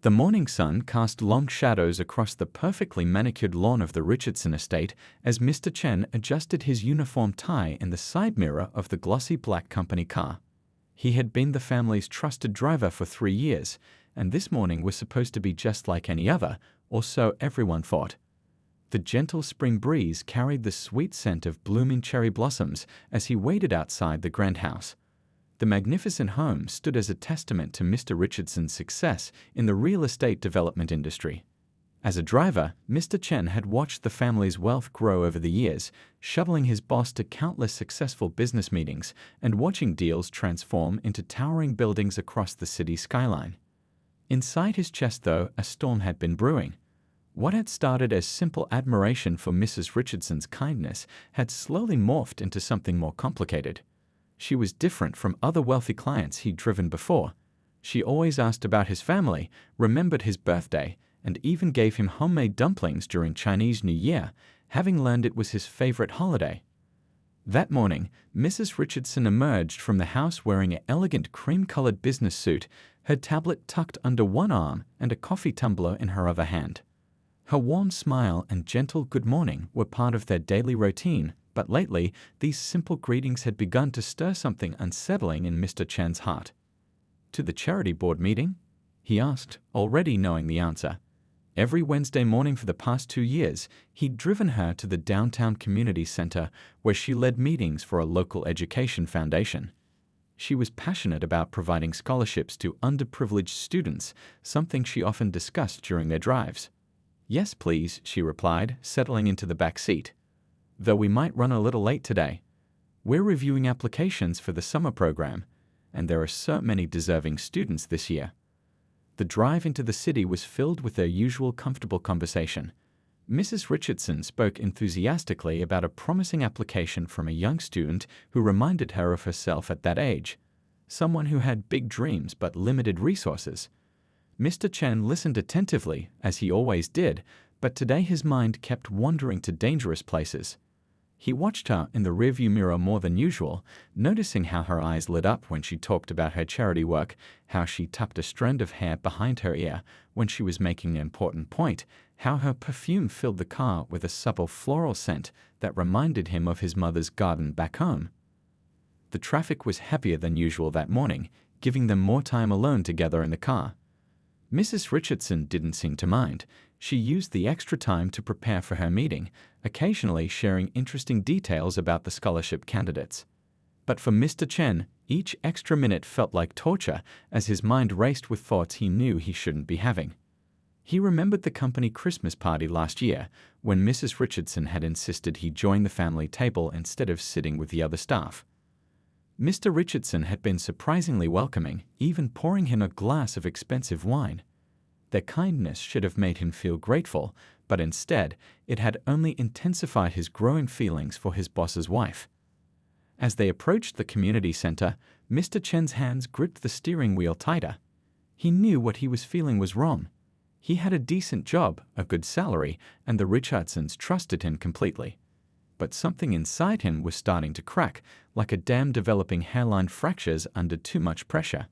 The morning sun cast long shadows across the perfectly manicured lawn of the Richardson estate as Mr. Chen adjusted his uniform tie in the side mirror of the glossy black company car. He had been the family's trusted driver for 3 years, and this morning was supposed to be just like any other, or so everyone thought. The gentle spring breeze carried the sweet scent of blooming cherry blossoms as he waited outside the grand house. The magnificent home stood as a testament to Mr. Richardson's success in the real estate development industry. As a driver, Mr. Chen had watched the family's wealth grow over the years, shuttling his boss to countless successful business meetings and watching deals transform into towering buildings across the city skyline. Inside his chest, though, a storm had been brewing. What had started as simple admiration for Mrs. Richardson's kindness had slowly morphed into something more complicated. She was different from other wealthy clients he'd driven before. She always asked about his family, remembered his birthday, and even gave him homemade dumplings during Chinese New Year, having learned it was his favorite holiday. That morning, Mrs. Richardson emerged from the house wearing an elegant cream-colored business suit, her tablet tucked under one arm and a coffee tumbler in her other hand. Her warm smile and gentle good morning were part of their daily routine, but lately, these simple greetings had begun to stir something unsettling in Mr. Chen's heart. "To the charity board meeting?" he asked, already knowing the answer. Every Wednesday morning for the past 2 years, he'd driven her to the downtown community center where she led meetings for a local education foundation. She was passionate about providing scholarships to underprivileged students, something she often discussed during their drives. "Yes, please," she replied, settling into the back seat. "Though we might run a little late today. We're reviewing applications for the summer program, and there are so many deserving students this year." The drive into the city was filled with their usual comfortable conversation. Mrs. Richardson spoke enthusiastically about a promising application from a young student who reminded her of herself at that age, someone who had big dreams but limited resources. Mr. Chen listened attentively, as he always did, but today his mind kept wandering to dangerous places. He watched her in the rearview mirror more than usual, noticing how her eyes lit up when she talked about her charity work, how she tucked a strand of hair behind her ear when she was making an important point, how her perfume filled the car with a subtle floral scent that reminded him of his mother's garden back home. The traffic was heavier than usual that morning, giving them more time alone together in the car. Mrs. Richardson didn't seem to mind. She used the extra time to prepare for her meeting, occasionally sharing interesting details about the scholarship candidates. But for Mr. Chen, each extra minute felt like torture as his mind raced with thoughts he knew he shouldn't be having. He remembered the company Christmas party last year, when Mrs. Richardson had insisted he join the family table instead of sitting with the other staff. Mr. Richardson had been surprisingly welcoming, even pouring him a glass of expensive wine. Their kindness should have made him feel grateful, but instead, it had only intensified his growing feelings for his boss's wife. As they approached the community center, Mr. Chen's hands gripped the steering wheel tighter. He knew what he was feeling was wrong. He had a decent job, a good salary, and the Richardsons trusted him completely. But something inside him was starting to crack, like a dam developing hairline fractures under too much pressure.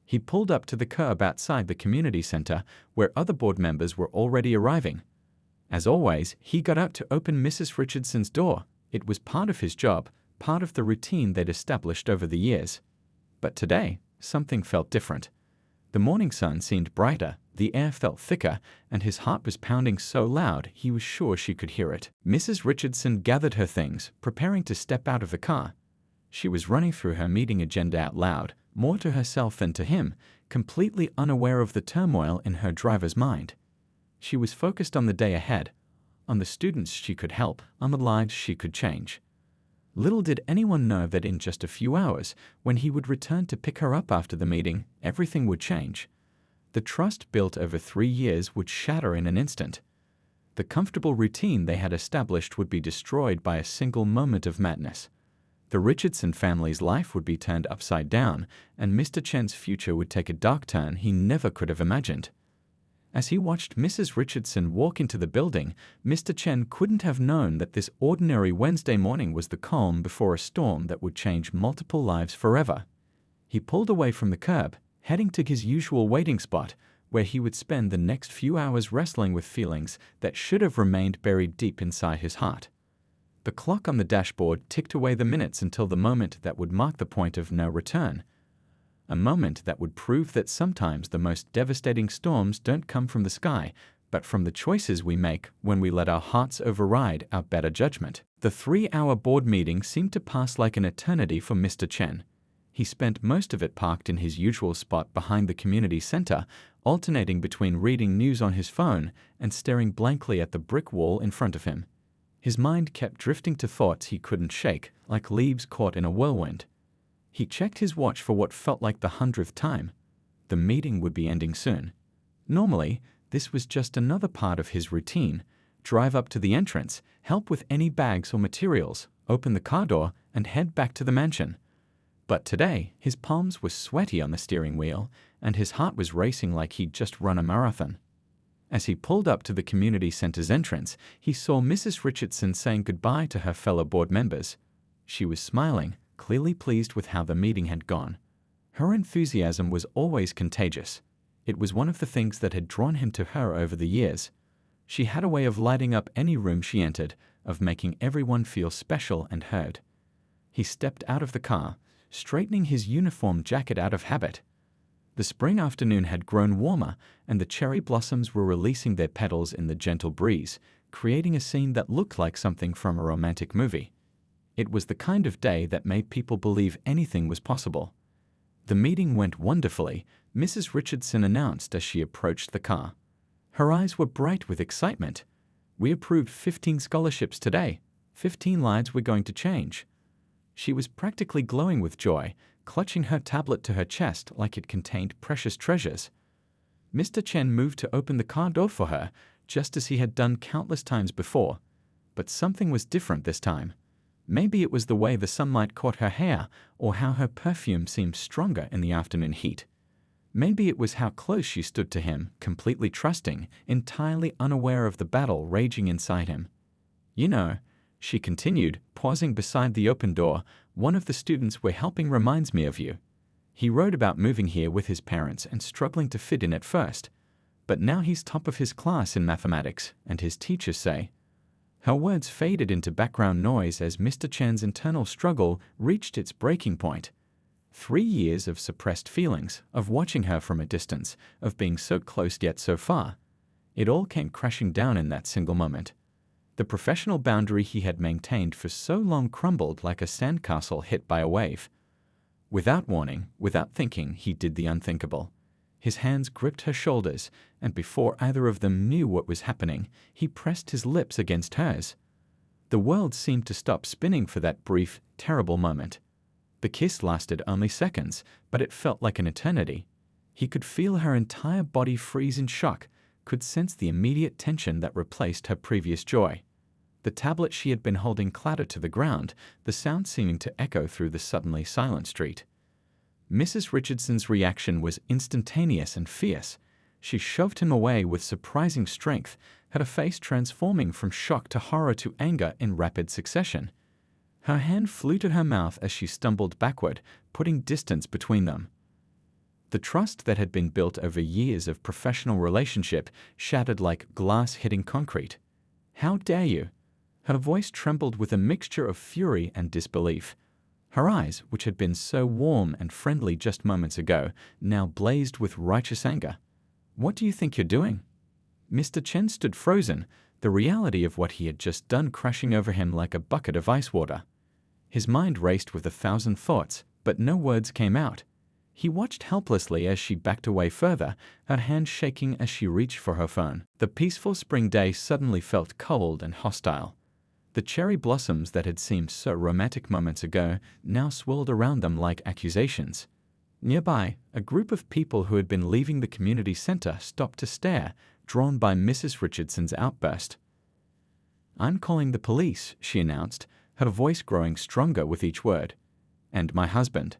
He pulled up to the curb outside the community center, where other board members were already arriving. As always, he got out to open Mrs. Richardson's door. It was part of his job, part of the routine they'd established over the years. But today, something felt different. The morning sun seemed brighter, the air felt thicker, and his heart was pounding so loud he was sure she could hear it. Mrs. Richardson gathered her things, preparing to step out of the car. She was running through her meeting agenda out loud, more to herself than to him, completely unaware of the turmoil in her driver's mind. She was focused on the day ahead, on the students she could help, on the lives she could change. Little did anyone know that in just a few hours, when he would return to pick her up after the meeting, everything would change. The trust built over 3 years would shatter in an instant. The comfortable routine they had established would be destroyed by a single moment of madness. The Richardson family's life would be turned upside down, and Mr. Chen's future would take a dark turn he never could have imagined. As he watched Mrs. Richardson walk into the building, Mr. Chen couldn't have known that this ordinary Wednesday morning was the calm before a storm that would change multiple lives forever. He pulled away from the curb, heading to his usual waiting spot, where he would spend the next few hours wrestling with feelings that should have remained buried deep inside his heart. The clock on the dashboard ticked away the minutes until the moment that would mark the point of no return. A moment that would prove that sometimes the most devastating storms don't come from the sky, but from the choices we make when we let our hearts override our better judgment. The 3-hour board meeting seemed to pass like an eternity for Mr. Chen. He spent most of it parked in his usual spot behind the community center, alternating between reading news on his phone and staring blankly at the brick wall in front of him. His mind kept drifting to thoughts he couldn't shake, like leaves caught in a whirlwind. He checked his watch for what felt like the 100th time. The meeting would be ending soon. Normally, this was just another part of his routine: drive up to the entrance, help with any bags or materials, open the car door, and head back to the mansion. But today, his palms were sweaty on the steering wheel, and his heart was racing like he'd just run a marathon. As he pulled up to the community center's entrance, he saw Mrs. Richardson saying goodbye to her fellow board members. She was smiling, clearly pleased with how the meeting had gone. Her enthusiasm was always contagious. It was one of the things that had drawn him to her over the years. She had a way of lighting up any room she entered, of making everyone feel special and heard. He stepped out of the car, straightening his uniform jacket out of habit. The spring afternoon had grown warmer, and the cherry blossoms were releasing their petals in the gentle breeze, creating a scene that looked like something from a romantic movie. It was the kind of day that made people believe anything was possible. The meeting went wonderfully, Mrs. Richardson announced as she approached the car. Her eyes were bright with excitement. "We approved 15 scholarships today. 15 lives we're going to change." She was practically glowing with joy, clutching her tablet to her chest like it contained precious treasures. Mr. Chen moved to open the car door for her, just as he had done countless times before. But something was different this time. Maybe it was the way the sunlight caught her hair, or how her perfume seemed stronger in the afternoon heat. Maybe it was how close she stood to him, completely trusting, entirely unaware of the battle raging inside him. "You know," she continued, pausing beside the open door, "one of the students we're helping reminds me of you. He wrote about moving here with his parents and struggling to fit in at first. But now he's top of his class in mathematics, and his teachers say—" Her words faded into background noise as Mr. Chen's internal struggle reached its breaking point. 3 years of suppressed feelings, of watching her from a distance, of being so close yet so far. It all came crashing down in that single moment. The professional boundary he had maintained for so long crumbled like a sandcastle hit by a wave. Without warning, without thinking, he did the unthinkable. His hands gripped her shoulders, and before either of them knew what was happening, he pressed his lips against hers. The world seemed to stop spinning for that brief, terrible moment. The kiss lasted only seconds, but it felt like an eternity. He could feel her entire body freeze in shock, could sense the immediate tension that replaced her previous joy. The tablet she had been holding clattered to the ground, the sound seeming to echo through the suddenly silent street. Mrs. Richardson's reaction was instantaneous and fierce. She shoved him away with surprising strength, her face transforming from shock to horror to anger in rapid succession. Her hand flew to her mouth as she stumbled backward, putting distance between them. The trust that had been built over years of professional relationship shattered like glass hitting concrete. "How dare you?" Her voice trembled with a mixture of fury and disbelief. Her eyes, which had been so warm and friendly just moments ago, now blazed with righteous anger. "What do you think you're doing?" Mr. Chen stood frozen, the reality of what he had just done crashing over him like a bucket of ice water. His mind raced with 1,000 thoughts, but no words came out. He watched helplessly as she backed away further, her hand shaking as she reached for her phone. The peaceful spring day suddenly felt cold and hostile. The cherry blossoms that had seemed so romantic moments ago now swirled around them like accusations. Nearby, a group of people who had been leaving the community center stopped to stare, drawn by Mrs. Richardson's outburst. "I'm calling the police," she announced, her voice growing stronger with each word. "And my husband."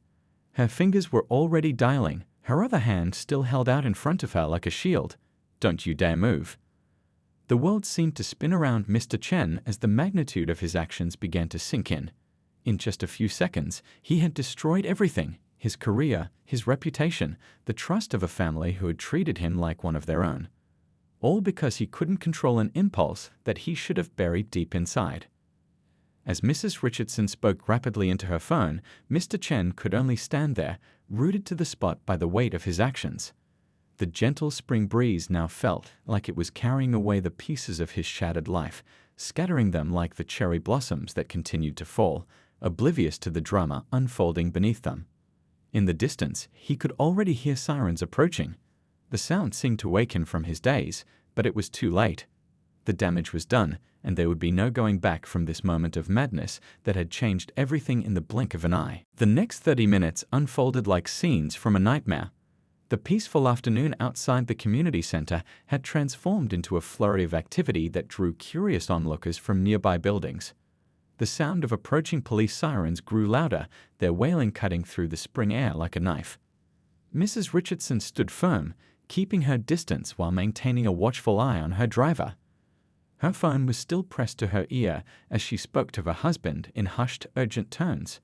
Her fingers were already dialing, her other hand still held out in front of her like a shield. "Don't you dare move." The world seemed to spin around Mr. Chen as the magnitude of his actions began to sink in. In just a few seconds, he had destroyed everything, his career, his reputation, the trust of a family who had treated him like one of their own. All because he couldn't control an impulse that he should have buried deep inside. As Mrs. Richardson spoke rapidly into her phone, Mr. Chen could only stand there, rooted to the spot by the weight of his actions. The gentle spring breeze now felt like it was carrying away the pieces of his shattered life, scattering them like the cherry blossoms that continued to fall, oblivious to the drama unfolding beneath them. In the distance, he could already hear sirens approaching. The sound seemed to wake him from his daze, but it was too late. The damage was done, and there would be no going back from this moment of madness that had changed everything in the blink of an eye. The next 30 minutes unfolded like scenes from a nightmare. The peaceful afternoon outside the community center had transformed into a flurry of activity that drew curious onlookers from nearby buildings. The sound of approaching police sirens grew louder, their wailing cutting through the spring air like a knife. Mrs. Richardson stood firm, keeping her distance while maintaining a watchful eye on her driver. Her phone was still pressed to her ear as she spoke to her husband in hushed, urgent tones.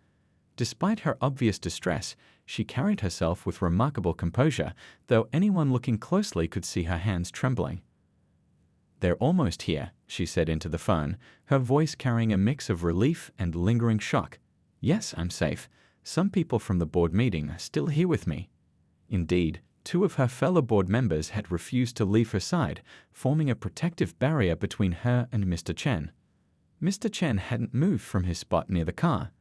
Despite her obvious distress, she carried herself with remarkable composure, though anyone looking closely could see her hands trembling. "They're almost here," she said into the phone, her voice carrying a mix of relief and lingering shock. "Yes, I'm safe. Some people from the board meeting are still here with me." Indeed, 2 of her fellow board members had refused to leave her side, forming a protective barrier between her and Mr. Chen. Mr. Chen hadn't moved from his spot near the car.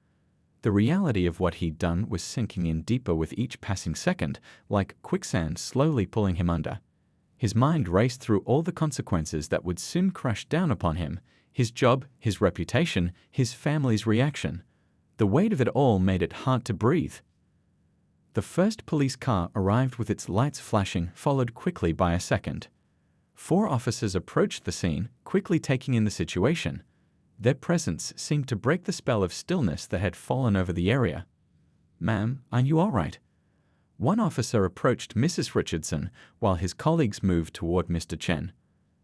The reality of what he'd done was sinking in deeper with each passing second, like quicksand slowly pulling him under. His mind raced through all the consequences that would soon crash down upon him: his job, his reputation, his family's reaction. The weight of it all made it hard to breathe. The first police car arrived with its lights flashing, followed quickly by a second. 4 officers approached the scene, quickly taking in the situation. Their presence seemed to break the spell of stillness that had fallen over the area. "Ma'am, are you all right?" One officer approached Mrs. Richardson while his colleagues moved toward Mr. Chen.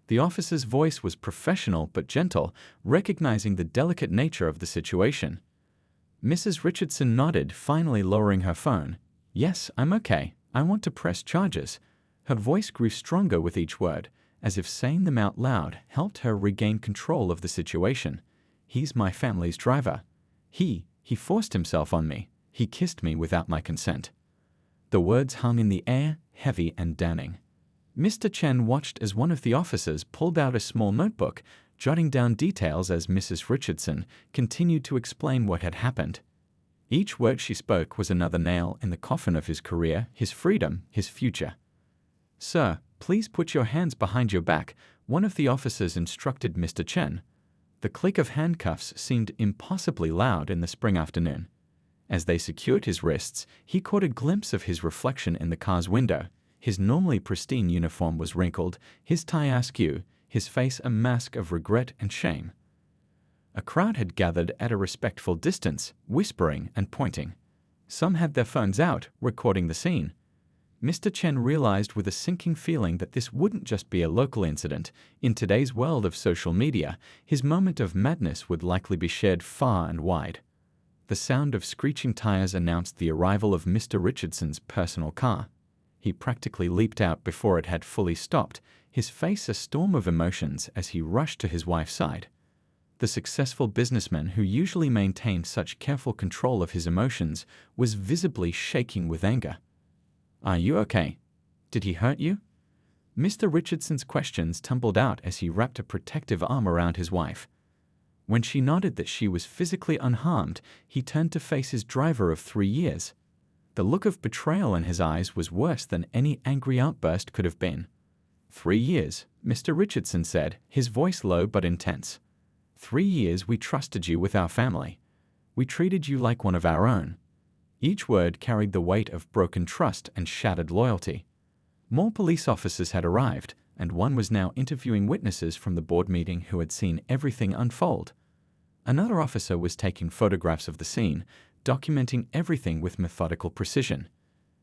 The officer's voice was professional but gentle, recognizing the delicate nature of the situation. Mrs. Richardson nodded, finally lowering her phone. "Yes, I'm okay. I want to press charges." Her voice grew stronger with each word, as if saying them out loud helped her regain control of the situation. "He's my family's driver. He forced himself on me. He kissed me without my consent." The words hung in the air, heavy and damning. Mr. Chen watched as one of the officers pulled out a small notebook, jotting down details as Mrs. Richardson continued to explain what had happened. Each word she spoke was another nail in the coffin of his career, his freedom, his future. "Sir, please put your hands behind your back," one of the officers instructed Mr. Chen. The click of handcuffs seemed impossibly loud in the spring afternoon. As they secured his wrists, he caught a glimpse of his reflection in the car's window. His normally pristine uniform was wrinkled, his tie askew, his face a mask of regret and shame. A crowd had gathered at a respectful distance, whispering and pointing. Some had their phones out, recording the scene. Mr. Chen realized with a sinking feeling that this wouldn't just be a local incident. In today's world of social media, his moment of madness would likely be shared far and wide. The sound of screeching tires announced the arrival of Mr. Richardson's personal car. He practically leaped out before it had fully stopped, his face a storm of emotions as he rushed to his wife's side. The successful businessman who usually maintained such careful control of his emotions was visibly shaking with anger. "Are you okay? Did he hurt you?" Mr. Richardson's questions tumbled out as he wrapped a protective arm around his wife. When she nodded that she was physically unharmed, he turned to face his driver of 3 years. The look of betrayal in his eyes was worse than any angry outburst could have been. 3 years, Mr. Richardson said, his voice low but intense. 3 years we trusted you with our family. We treated you like one of our own." Each word carried the weight of broken trust and shattered loyalty. More police officers had arrived, and one was now interviewing witnesses from the board meeting who had seen everything unfold. Another officer was taking photographs of the scene, documenting everything with methodical precision.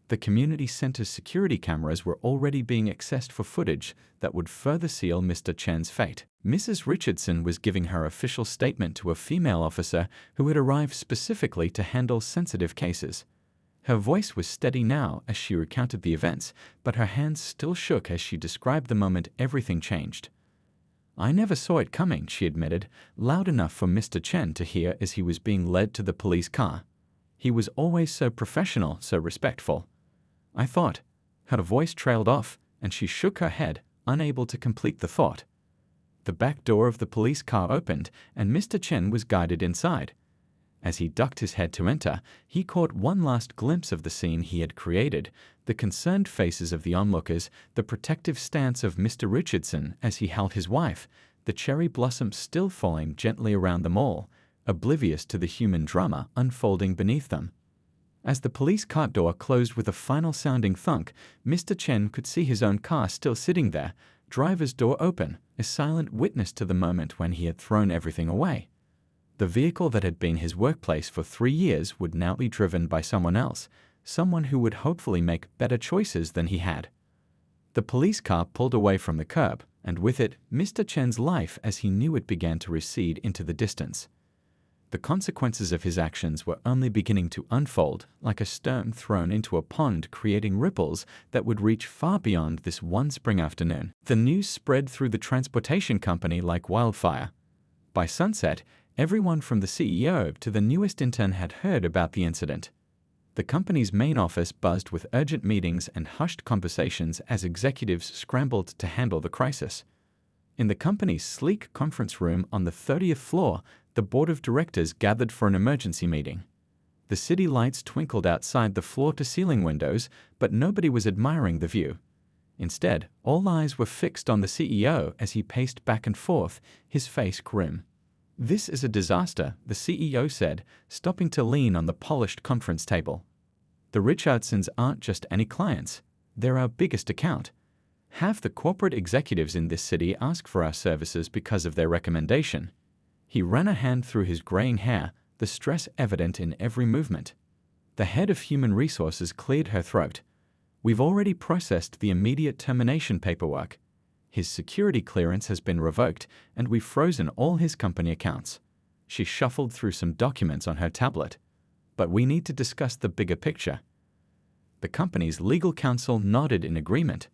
The community center's security cameras were already being accessed for footage that would further seal Mr. Chen's fate. Mrs. Richardson was giving her official statement to a female officer who had arrived specifically to handle sensitive cases. Her voice was steady now as she recounted the events, but her hands still shook as she described the moment everything changed. "I never saw it coming," she admitted, loud enough for Mr. Chen to hear as he was being led to the police car. "He was always so professional, so respectful. I thought—" Her voice trailed off, and she shook her head, unable to complete the thought. The back door of the police car opened, and Mr. Chen was guided inside. As he ducked his head to enter, he caught one last glimpse of the scene he had created, the concerned faces of the onlookers, the protective stance of Mr. Richardson as he held his wife, the cherry blossoms still falling gently around them all, oblivious to the human drama unfolding beneath them. As the police cart door closed with a final sounding thunk, Mr. Chen could see his own car still sitting there, driver's door open, a silent witness to the moment when he had thrown everything away. The vehicle that had been his workplace for 3 years would now be driven by someone else, someone who would hopefully make better choices than he had. The police car pulled away from the curb, and with it, Mr. Chen's life as he knew it began to recede into the distance. The consequences of his actions were only beginning to unfold, like a stone thrown into a pond, creating ripples that would reach far beyond this one spring afternoon. The news spread through the transportation company like wildfire. By sunset, everyone from the CEO to the newest intern had heard about the incident. The company's main office buzzed with urgent meetings and hushed conversations as executives scrambled to handle the crisis. In the company's sleek conference room on the 30th floor, the board of directors gathered for an emergency meeting. The city lights twinkled outside the floor-to-ceiling windows, but nobody was admiring the view. Instead, all eyes were fixed on the CEO as he paced back and forth, his face grim. "This is a disaster," the CEO said, stopping to lean on the polished conference table. "The Richardsons aren't just any clients. They're our biggest account. Half the corporate executives in this city ask for our services because of their recommendation." He ran a hand through his graying hair, the stress evident in every movement. The head of human resources cleared her throat. "We've already processed the immediate termination paperwork. His security clearance has been revoked, and we've frozen all his company accounts." She shuffled through some documents on her tablet. "But we need to discuss the bigger picture." The company's legal counsel nodded in agreement.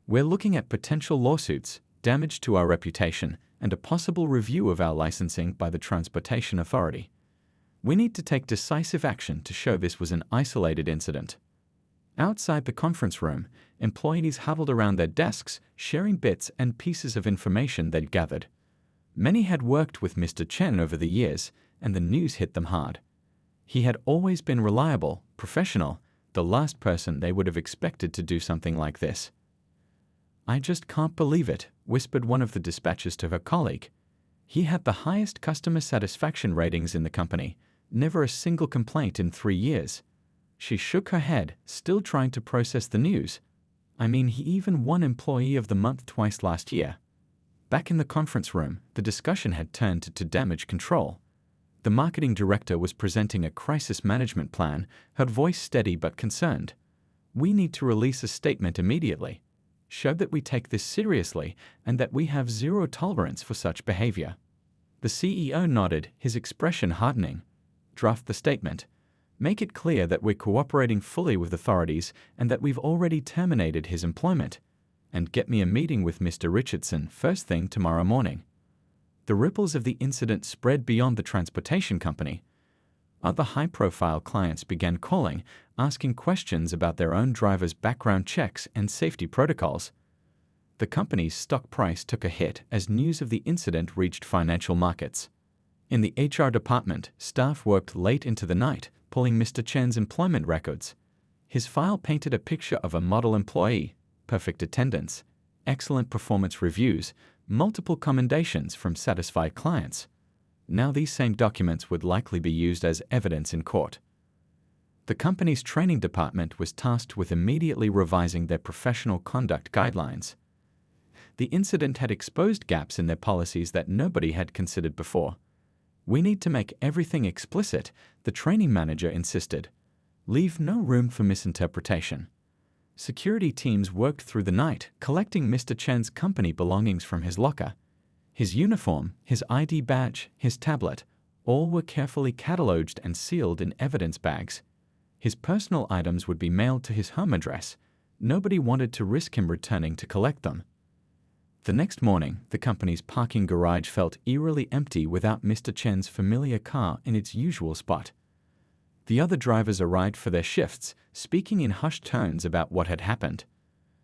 "We're looking at potential lawsuits, damage to our reputation, and a possible review of our licensing by the Transportation Authority. We need to take decisive action to show this was an isolated incident." Outside the conference room, employees huddled around their desks, sharing bits and pieces of information they'd gathered. Many had worked with Mr. Chen over the years, and the news hit them hard. He had always been reliable, professional, the last person they would have expected to do something like this. "I just can't believe it," whispered one of the dispatchers to her colleague. "He had the highest customer satisfaction ratings in the company, never a single complaint in 3 years." She shook her head, still trying to process the news. "I mean, he even won Employee of the Month twice last year." Back in the conference room, the discussion had turned to damage control. The marketing director was presenting a crisis management plan, her voice steady but concerned. "We need to release a statement immediately. Show that we take this seriously and that we have zero tolerance for such behavior." The CEO nodded, his expression hardening. "Draft the statement. Make it clear that we're cooperating fully with authorities and that we've already terminated his employment. And get me a meeting with Mr. Richardson first thing tomorrow morning." The ripples of the incident spread beyond the transportation company. Other high-profile clients began calling, asking questions about their own drivers' background checks and safety protocols. The company's stock price took a hit as news of the incident reached financial markets. In the HR department, staff worked late into the night, pulling Mr. Chen's employment records. His file painted a picture of a model employee, perfect attendance, excellent performance reviews, multiple commendations from satisfied clients. Now these same documents would likely be used as evidence in court. The company's training department was tasked with immediately revising their professional conduct guidelines. The incident had exposed gaps in their policies that nobody had considered before. "We need to make everything explicit," the training manager insisted. "Leave no room for misinterpretation." Security teams worked through the night, collecting Mr. Chen's company belongings from his locker. His uniform, his ID badge, his tablet, all were carefully cataloged and sealed in evidence bags. His personal items would be mailed to his home address. Nobody wanted to risk him returning to collect them. The next morning, the company's parking garage felt eerily empty without Mr. Chen's familiar car in its usual spot. The other drivers arrived for their shifts, speaking in hushed tones about what had happened.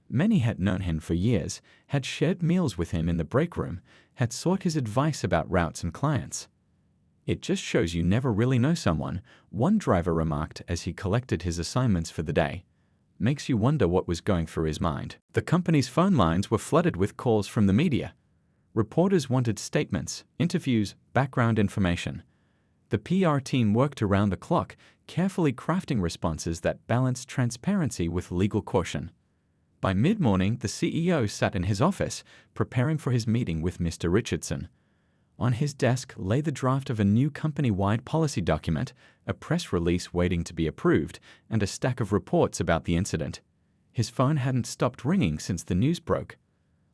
Many had known him for years, had shared meals with him in the break room, had sought his advice about routes and clients. "It just shows you never really know someone," one driver remarked as he collected his assignments for the day. "Makes you wonder what was going through his mind." The company's phone lines were flooded with calls from the media. Reporters wanted statements, interviews, background information. The PR team worked around the clock, carefully crafting responses that balanced transparency with legal caution. By mid-morning, the CEO sat in his office, preparing for his meeting with Mr. Richardson. On his desk lay the draft of a new company-wide policy document, a press release waiting to be approved, and a stack of reports about the incident. His phone hadn't stopped ringing since the news broke.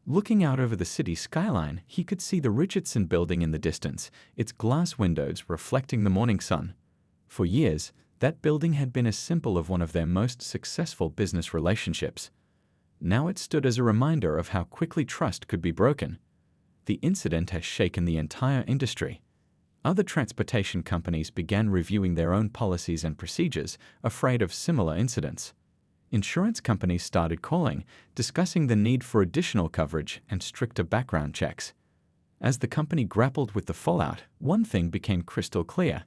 Looking out over the city skyline, he could see the Richardson building in the distance, its glass windows reflecting the morning sun. For years, that building had been a symbol of one of their most successful business relationships. Now it stood as a reminder of how quickly trust could be broken. The incident has shaken the entire industry. Other transportation companies began reviewing their own policies and procedures, afraid of similar incidents. Insurance companies started calling, discussing the need for additional coverage and stricter background checks. As the company grappled with the fallout, one thing became crystal clear.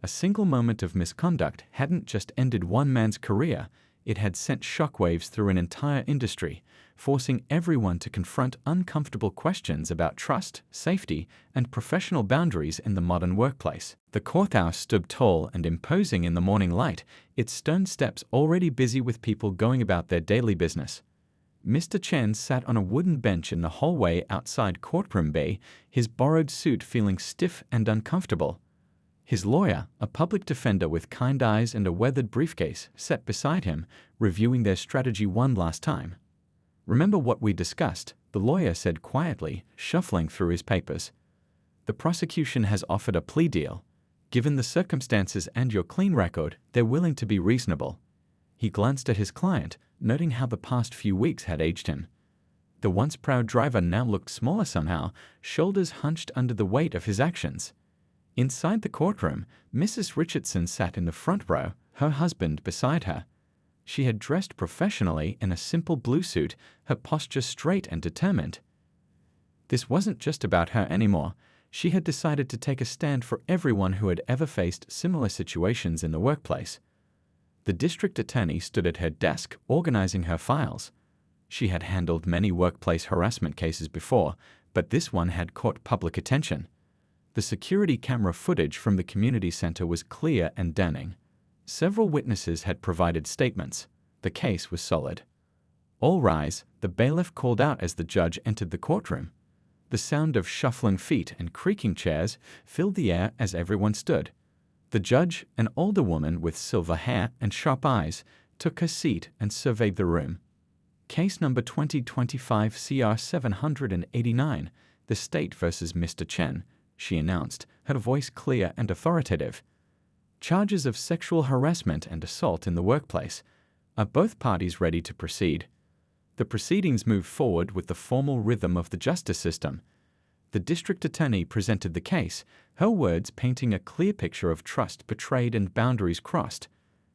A single moment of misconduct hadn't just ended one man's career, it had sent shockwaves through an entire industry, forcing everyone to confront uncomfortable questions about trust, safety, and professional boundaries in the modern workplace. The courthouse stood tall and imposing in the morning light, its stone steps already busy with people going about their daily business. Mr. Chen sat on a wooden bench in the hallway outside Courtroom Bay, his borrowed suit feeling stiff and uncomfortable. His lawyer, a public defender with kind eyes and a weathered briefcase, sat beside him, reviewing their strategy one last time. "Remember what we discussed," the lawyer said quietly, shuffling through his papers. "The prosecution has offered a plea deal. Given the circumstances and your clean record, they're willing to be reasonable." He glanced at his client, noting how the past few weeks had aged him. The once proud driver now looked smaller somehow, shoulders hunched under the weight of his actions. Inside the courtroom, Mrs. Richardson sat in the front row, her husband beside her. She had dressed professionally in a simple blue suit, her posture straight and determined. This wasn't just about her anymore. She had decided to take a stand for everyone who had ever faced similar situations in the workplace. The district attorney stood at her desk, organizing her files. She had handled many workplace harassment cases before, but this one had caught public attention. The security camera footage from the community center was clear and damning. Several witnesses had provided statements. The case was solid. "All rise," the bailiff called out as the judge entered the courtroom. The sound of shuffling feet and creaking chairs filled the air as everyone stood. The judge, an older woman with silver hair and sharp eyes, took her seat and surveyed the room. "Case number 2025 CR 789, the state versus Mr. Chen," she announced, her voice clear and authoritative. "Charges of sexual harassment and assault in the workplace. Are both parties ready to proceed?" The proceedings moved forward with the formal rhythm of the justice system. The district attorney presented the case, her words painting a clear picture of trust betrayed and boundaries crossed.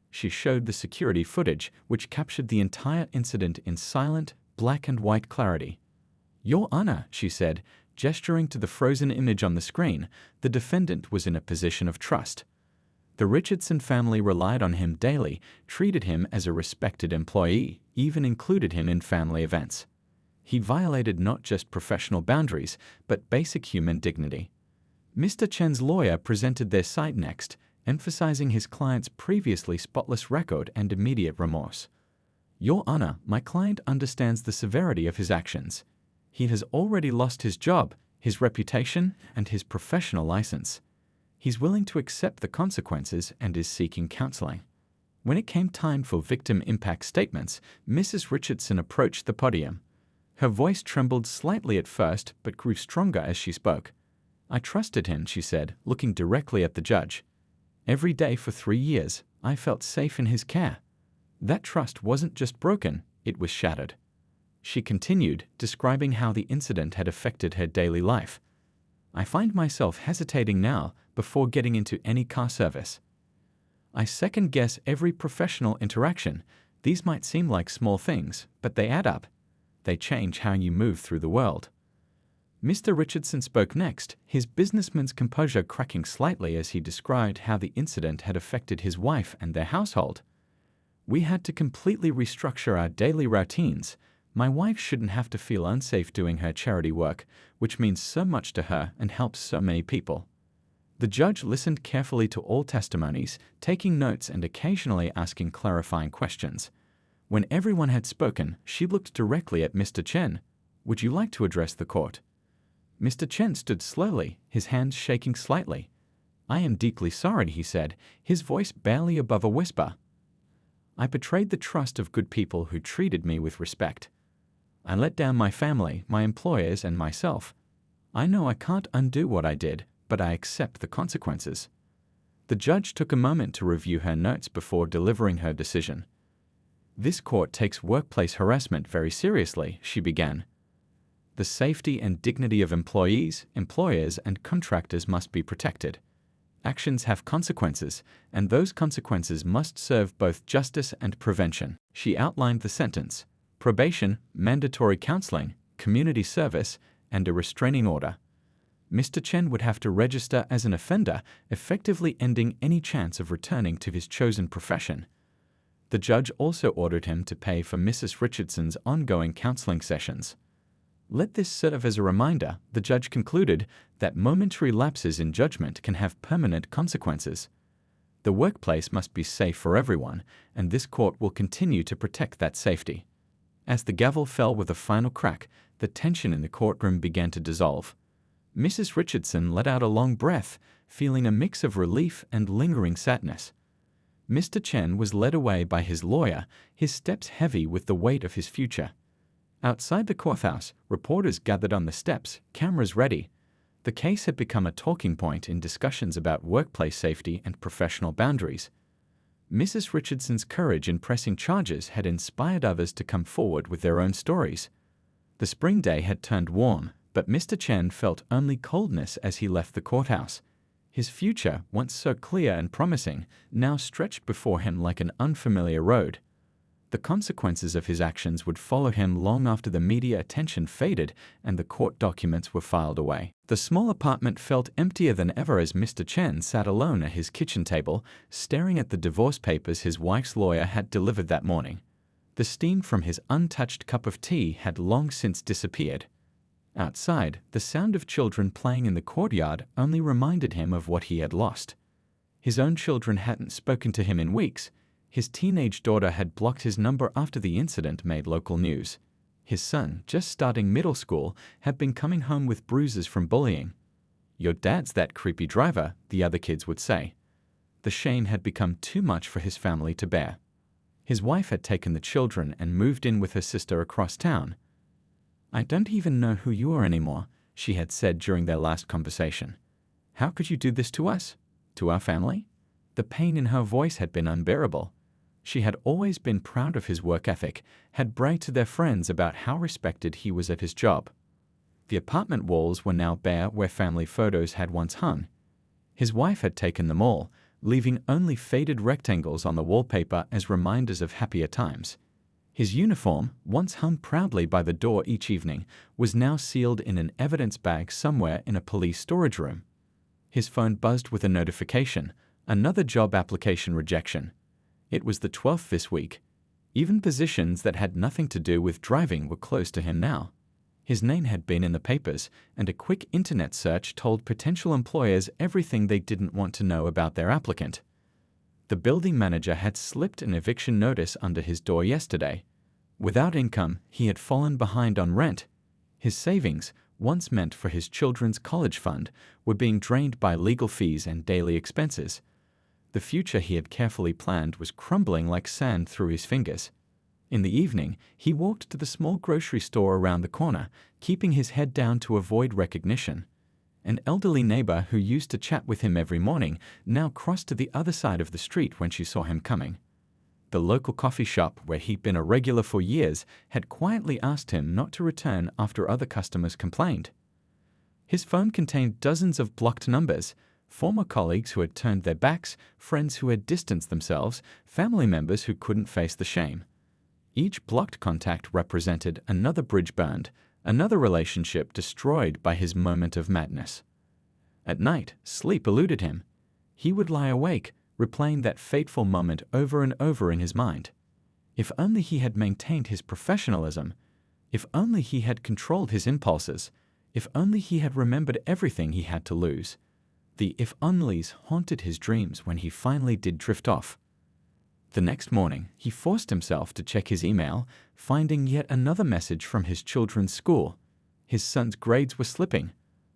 She showed the security footage, which captured the entire incident in silent, black and white clarity. "Your Honor," she said, gesturing to the frozen image on the screen, the defendant was in a position of trust. The Richardson family relied on him daily, treated him as a respected employee, even included him in family events. He violated not just professional boundaries, but basic human dignity. Mr. Chen's lawyer presented their side next, emphasizing his client's previously spotless record and immediate remorse. "Your Honor, my client understands the severity of his actions. He has already lost his job, his reputation, and his professional license. He's willing to accept the consequences and is seeking counseling." When it came time for victim impact statements, Mrs. Richardson approached the podium. Her voice trembled slightly at first, but grew stronger as she spoke. "I trusted him," she said, looking directly at the judge. "Every day for 3 years, I felt safe in his care. That trust wasn't just broken, it was shattered. She continued, describing how the incident had affected her daily life. I find myself hesitating now before getting into any car service. I second-guess every professional interaction. These might seem like small things, but they add up. They change how you move through the world. Mr. Richardson spoke next, his businessman's composure cracking slightly as he described how the incident had affected his wife and their household. We had to completely restructure our daily routines. My wife shouldn't have to feel unsafe doing her charity work, which means so much to her and helps so many people. The judge listened carefully to all testimonies, taking notes and occasionally asking clarifying questions. When everyone had spoken, she looked directly at Mr. Chen. Would you like to address the court? Mr. Chen stood slowly, his hands shaking slightly. I am deeply sorry, he said, his voice barely above a whisper. I betrayed the trust of good people who treated me with respect. I let down my family, my employers, and myself. I know I can't undo what I did, but I accept the consequences. The judge took a moment to review her notes before delivering her decision. This court takes workplace harassment very seriously, she began. The safety and dignity of employees, employers, and contractors must be protected. Actions have consequences, and those consequences must serve both justice and prevention. She outlined the sentence: probation, mandatory counseling, community service, and a restraining order. Mr. Chen would have to register as an offender, effectively ending any chance of returning to his chosen profession. The judge also ordered him to pay for Mrs. Richardson's ongoing counseling sessions. Let this serve as a reminder, the judge concluded, that momentary lapses in judgment can have permanent consequences. The workplace must be safe for everyone, and this court will continue to protect that safety. As the gavel fell with a final crack, the tension in the courtroom began to dissolve. Mrs. Richardson let out a long breath, feeling a mix of relief and lingering sadness. Mr. Chen was led away by his lawyer, his steps heavy with the weight of his future. Outside the courthouse, reporters gathered on the steps, cameras ready. The case had become a talking point in discussions about workplace safety and professional boundaries. Mrs. Richardson's courage in pressing charges had inspired others to come forward with their own stories. The spring day had turned warm, but Mr. Chen felt only coldness as he left the courthouse. His future, once so clear and promising, now stretched before him like an unfamiliar road. The consequences of his actions would follow him long after the media attention faded and the court documents were filed away. The small apartment felt emptier than ever as Mr. Chen sat alone at his kitchen table, staring at the divorce papers his wife's lawyer had delivered that morning. The steam from his untouched cup of tea had long since disappeared. Outside, the sound of children playing in the courtyard only reminded him of what he had lost. His own children hadn't spoken to him in weeks. His teenage daughter had blocked his number after the incident made local news. His son, just starting middle school, had been coming home with bruises from bullying. "Your dad's that creepy driver," the other kids would say. The shame had become too much for his family to bear. His wife had taken the children and moved in with her sister across town. "I don't even know who you are anymore," she had said during their last conversation. "How could you do this to us? To our family?" The pain in her voice had been unbearable. She had always been proud of his work ethic, had bragged to their friends about how respected he was at his job. The apartment walls were now bare where family photos had once hung. His wife had taken them all, leaving only faded rectangles on the wallpaper as reminders of happier times. His uniform, once hung proudly by the door each evening, was now sealed in an evidence bag somewhere in a police storage room. His phone buzzed with a notification, another job application rejection. It was the 12th this week. Even positions that had nothing to do with driving were closed to him now. His name had been in the papers, and a quick internet search told potential employers everything they didn't want to know about their applicant. The building manager had slipped an eviction notice under his door yesterday. Without income, he had fallen behind on rent. His savings, once meant for his children's college fund, were being drained by legal fees and daily expenses. The future he had carefully planned was crumbling like sand through his fingers. In the evening, he walked to the small grocery store around the corner, keeping his head down to avoid recognition. An elderly neighbor who used to chat with him every morning now crossed to the other side of the street when she saw him coming. The local coffee shop, where he'd been a regular for years, had quietly asked him not to return after other customers complained. His phone contained dozens of blocked numbers, former colleagues who had turned their backs, friends who had distanced themselves, family members who couldn't face the shame. Each blocked contact represented another bridge burned, another relationship destroyed by his moment of madness. At night, sleep eluded him. He would lie awake, replaying that fateful moment over and over in his mind. If only he had maintained his professionalism. If only he had controlled his impulses. If only he had remembered everything he had to lose. The if-onlys haunted his dreams when he finally did drift off. The next morning, he forced himself to check his email, finding yet another message from his children's school. His son's grades were slipping.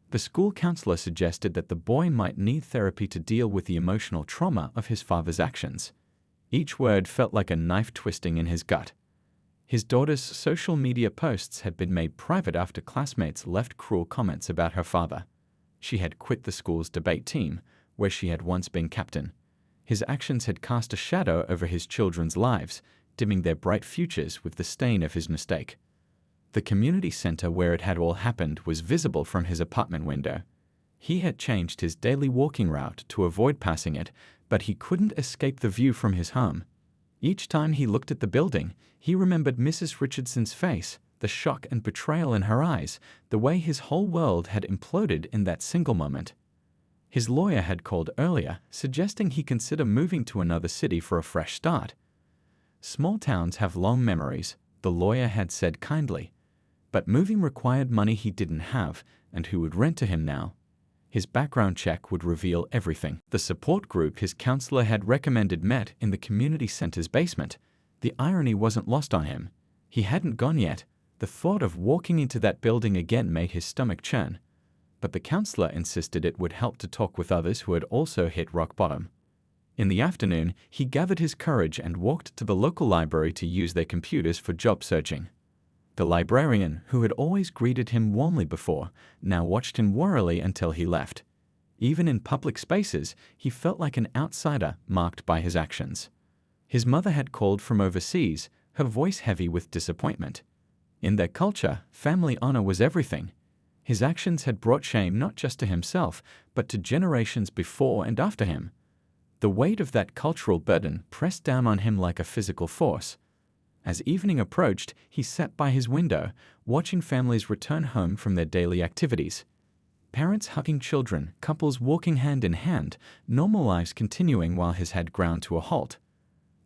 The school counselor suggested that the boy might need therapy to deal with the emotional trauma of his father's actions. Each word felt like a knife twisting in his gut. His daughter's social media posts had been made private after classmates left cruel comments about her father. She had quit the school's debate team, where she had once been captain. His actions had cast a shadow over his children's lives, dimming their bright futures with the stain of his mistake. The community center where it had all happened was visible from his apartment window. He had changed his daily walking route to avoid passing it, but he couldn't escape the view from his home. Each time he looked at the building, he remembered Mrs. Richardson's face, the shock and betrayal in her eyes, the way his whole world had imploded in that single moment. His lawyer had called earlier, suggesting he consider moving to another city for a fresh start. Small towns have long memories, the lawyer had said kindly. But moving required money he didn't have, and who would rent to him now? His background check would reveal everything. The support group his counselor had recommended met in the community center's basement. The irony wasn't lost on him. He hadn't gone yet. The thought of walking into that building again made his stomach churn. But the counselor insisted it would help to talk with others who had also hit rock bottom. In the afternoon, he gathered his courage and walked to the local library to use their computers for job searching. The librarian, who had always greeted him warmly before, now watched him warily until he left. Even in public spaces, he felt like an outsider marked by his actions. His mother had called from overseas, her voice heavy with disappointment. In their culture, family honor was everything. His actions had brought shame not just to himself, but to generations before and after him. The weight of that cultural burden pressed down on him like a physical force. As evening approached, he sat by his window, watching families return home from their daily activities. Parents hugging children, couples walking hand in hand, normal lives continuing while his had ground to a halt.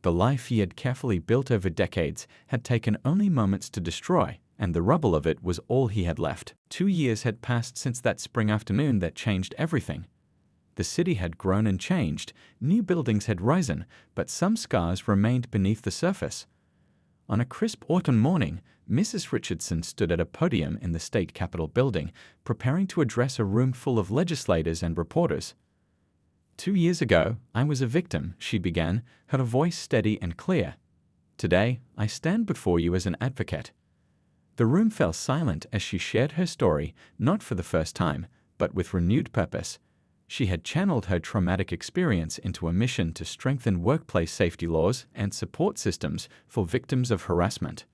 The life he had carefully built over decades had taken only moments to destroy, and the rubble of it was all he had left. 2 years had passed since that spring afternoon that changed everything. The city had grown and changed, new buildings had risen, but some scars remained beneath the surface. On a crisp autumn morning, Mrs. Richardson stood at a podium in the state capitol building, preparing to address a room full of legislators and reporters. 2 years ago, I was a victim, she began, her voice steady and clear. Today, I stand before you as an advocate. The room fell silent as she shared her story, not for the first time, but with renewed purpose. She had channeled her traumatic experience into a mission to strengthen workplace safety laws and support systems for victims of harassment.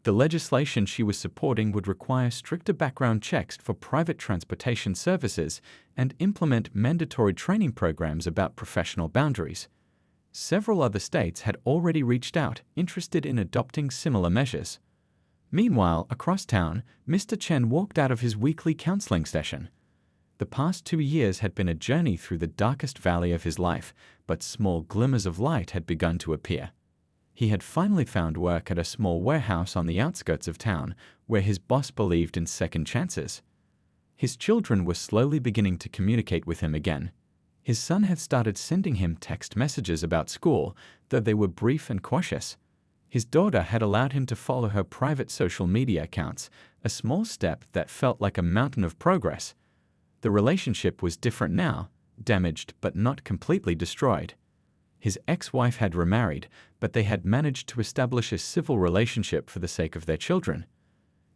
The legislation she was supporting would require stricter background checks for private transportation services and implement mandatory training programs about professional boundaries. Several other states had already reached out, interested in adopting similar measures. Meanwhile, across town, Mr. Chen walked out of his weekly counseling session. The past 2 years had been a journey through the darkest valley of his life, but small glimmers of light had begun to appear. He had finally found work at a small warehouse on the outskirts of town, where his boss believed in second chances. His children were slowly beginning to communicate with him again. His son had started sending him text messages about school, though they were brief and cautious. His daughter had allowed him to follow her private social media accounts, a small step that felt like a mountain of progress. The relationship was different now, damaged but not completely destroyed. His ex-wife had remarried, but they had managed to establish a civil relationship for the sake of their children.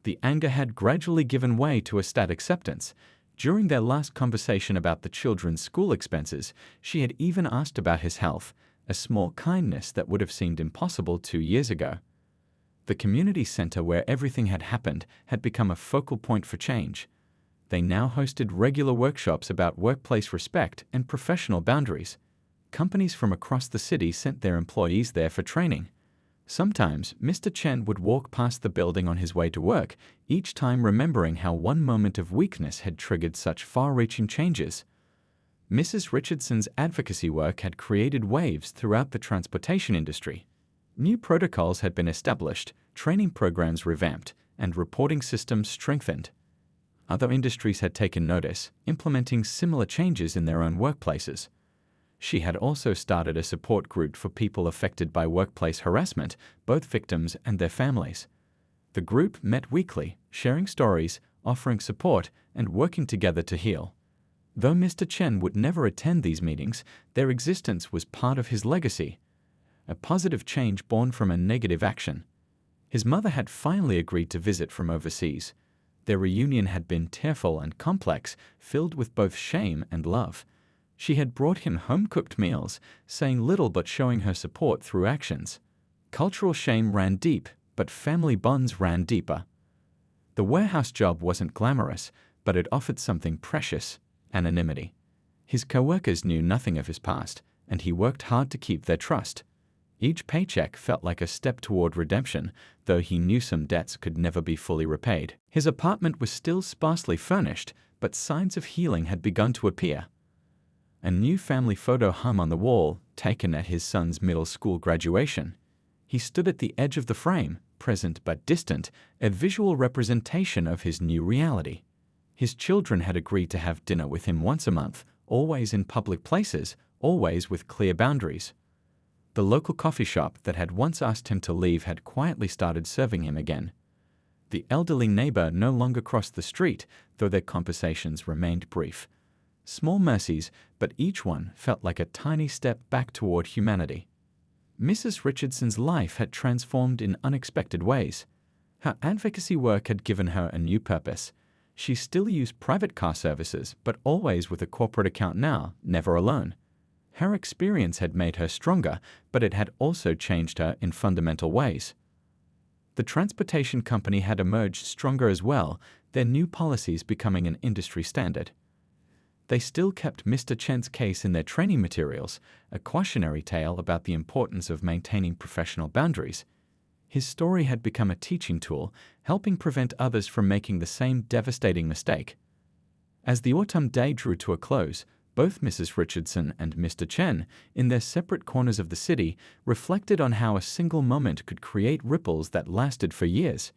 The anger had gradually given way to a sad acceptance. During their last conversation about the children's school expenses, she had even asked about his health, a small kindness that would have seemed impossible 2 years ago. The community center where everything had happened had become a focal point for change. They now hosted regular workshops about workplace respect and professional boundaries. Companies from across the city sent their employees there for training. Sometimes, Mr. Chen would walk past the building on his way to work, each time remembering how one moment of weakness had triggered such far-reaching changes. Mrs. Richardson's advocacy work had created waves throughout the transportation industry. New protocols had been established, training programs revamped, and reporting systems strengthened. Other industries had taken notice, implementing similar changes in their own workplaces. She had also started a support group for people affected by workplace harassment, both victims and their families. The group met weekly, sharing stories, offering support, and working together to heal. Though Mr. Chen would never attend these meetings, their existence was part of his legacy, a positive change born from a negative action. His mother had finally agreed to visit from overseas. Their reunion had been tearful and complex, filled with both shame and love. She had brought him home-cooked meals, saying little but showing her support through actions. Cultural shame ran deep, but family bonds ran deeper. The warehouse job wasn't glamorous, but it offered something precious: anonymity. His co-workers knew nothing of his past, and he worked hard to keep their trust. Each paycheck felt like a step toward redemption, though he knew some debts could never be fully repaid. His apartment was still sparsely furnished, but signs of healing had begun to appear. A new family photo hung on the wall, taken at his son's middle school graduation. He stood at the edge of the frame, present but distant, a visual representation of his new reality. His children had agreed to have dinner with him once a month, always in public places, always with clear boundaries. The local coffee shop that had once asked him to leave had quietly started serving him again. The elderly neighbor no longer crossed the street, though their conversations remained brief. Small mercies, but each one felt like a tiny step back toward humanity. Mrs. Richardson's life had transformed in unexpected ways. Her advocacy work had given her a new purpose. She still used private car services, but always with a corporate account now, never alone. Her experience had made her stronger, but it had also changed her in fundamental ways. The transportation company had emerged stronger as well, their new policies becoming an industry standard. They still kept Mr. Chen's case in their training materials, a cautionary tale about the importance of maintaining professional boundaries. His story had become a teaching tool, helping prevent others from making the same devastating mistake. As the autumn day drew to a close, both Mrs. Richardson and Mr. Chen, in their separate corners of the city, reflected on how a single moment could create ripples that lasted for years.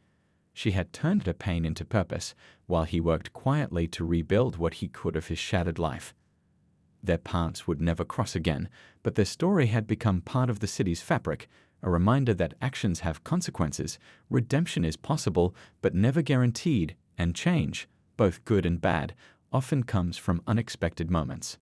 She had turned her pain into purpose, while he worked quietly to rebuild what he could of his shattered life. Their paths would never cross again, but their story had become part of the city's fabric, a reminder that actions have consequences, redemption is possible but never guaranteed, and change, both good and bad, often comes from unexpected moments.